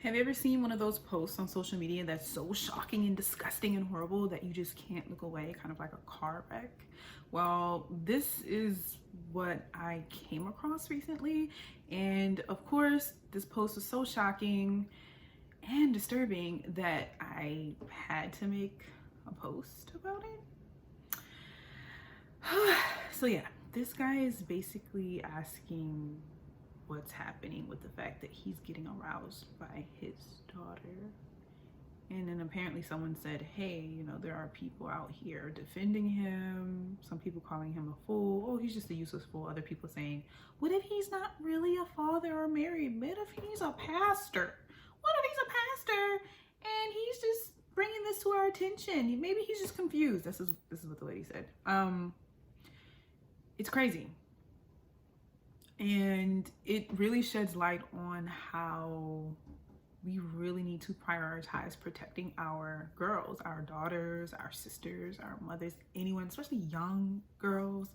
Have you ever seen one of those posts on social media that's so shocking and disgusting and horrible that you just can't look away, kind of like a car wreck? Well, this is what I came across recently. And of course, this post was so shocking and disturbing that I had to make a post about it. So yeah, this guy is basically asking what's happening with the fact that he's getting aroused by his daughter. And then apparently someone said, hey, there are people out here defending him. Some people calling him a fool. Oh, he's just a useless fool. Other people saying, what if he's not really a father or married? What if he's a pastor? What if he's a pastor and he's just bringing this to our attention? Maybe he's just confused. This is what the lady said. It's crazy. And it really sheds light on how we really need to prioritize protecting our girls, our daughters, our sisters, our mothers, anyone, especially young girls.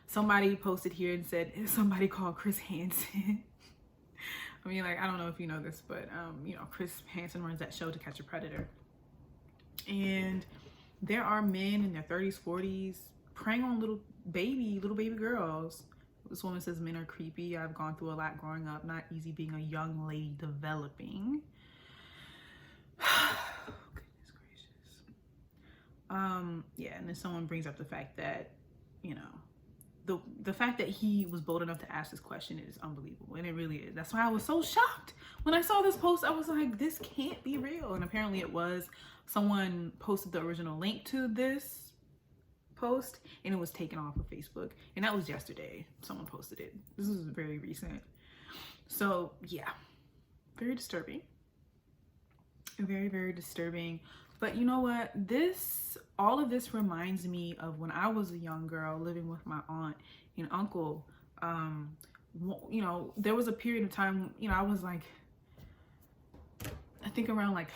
Somebody posted here and said, somebody called Chris Hansen. I mean, I don't know if you know this, but, Chris Hansen runs that show To Catch a Predator. And there are men in their 30s, 40s preying on little baby girls. This woman says men are creepy. I've gone through a lot growing up. Not easy being a young lady developing. Goodness gracious. Yeah, and then someone brings up the fact that, the fact that he was bold enough to ask this question is unbelievable, and it really is. That's why I was so shocked when I saw this post. I was like, this can't be real. And apparently it was. Someone posted the original link to this post and it was taken off of Facebook, and that was yesterday. Someone posted it. This is very recent. So yeah, very disturbing. Very, very disturbing. But you know what, all of this reminds me of when I was a young girl living with my aunt and uncle. There was a period of time, I was like, I think around like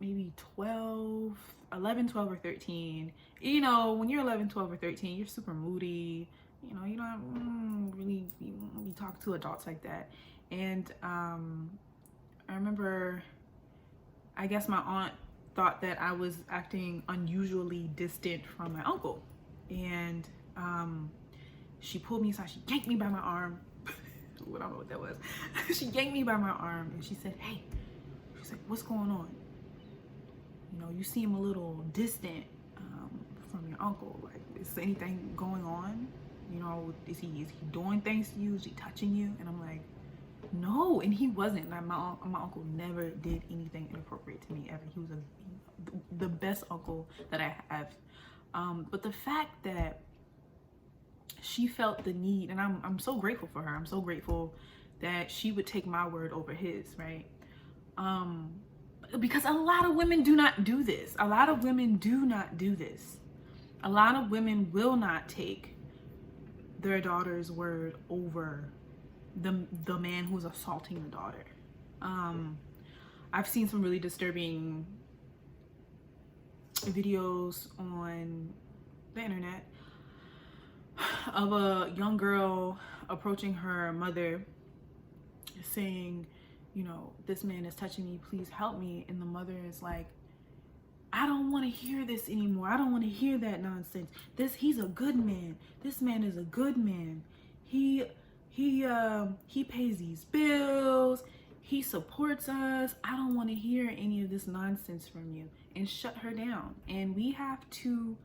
maybe 11, 12 or 13. When you're 11, 12 or 13, you're super moody. You don't really talk to adults like that. And I remember, I guess my aunt thought that I was acting unusually distant from my uncle. And she pulled me aside. She yanked me by my arm. I don't know what that was. She yanked me by my arm and she said, hey, she's like, what's going on? You seem a little distant from your uncle. Like, is anything going on? Is he doing things to you? Is he touching you? And I'm like, no. And he wasn't. Like, my uncle never did anything inappropriate to me ever. He was the best uncle that I have. But the fact that she felt the need, and I'm so grateful for her. I'm so grateful that she would take my word over his, right? Because a lot of women do not do this. A lot of women do not do this. A lot of women will not take their daughter's word over the man who's assaulting the daughter. I've seen some really disturbing videos on the internet of a young girl approaching her mother saying, this man is touching me, please help me. And the mother is like, I don't want to hear this anymore. I don't want to hear that nonsense. He's a good man. This man is a good man. He pays these bills. He supports us. I don't want to hear any of this nonsense from you. And shut her down. And we have to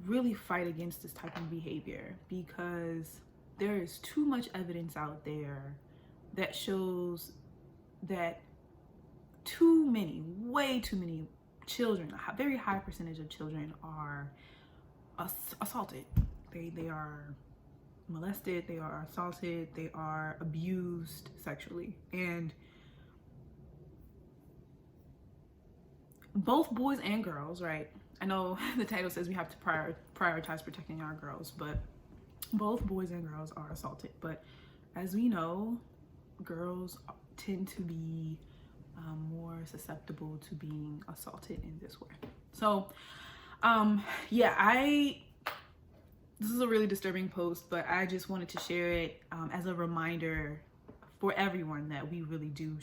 really fight against this type of behavior, because there is too much evidence out there that shows that way too many children, a very high percentage of children are assaulted. They are molested, they are assaulted, they are abused sexually. And both boys and girls, right? I know the title says we have to prioritize protecting our girls, but both boys and girls are assaulted. But as we know, girls tend to be more susceptible to being assaulted in this way. So this is a really disturbing post, but I just wanted to share it as a reminder for everyone that we really do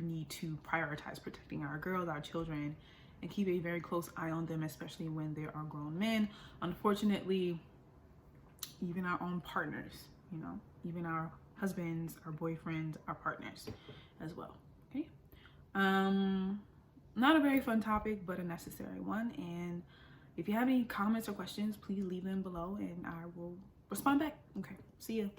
need to prioritize protecting our girls, our children, and keep a very close eye on them, especially when they are grown men. Unfortunately, even our own partners, you know, even our husbands, our boyfriends, our partners as well. Okay. Not a very fun topic, but a necessary one. And if you have any comments or questions, please leave them below and I will respond back. Okay. See ya.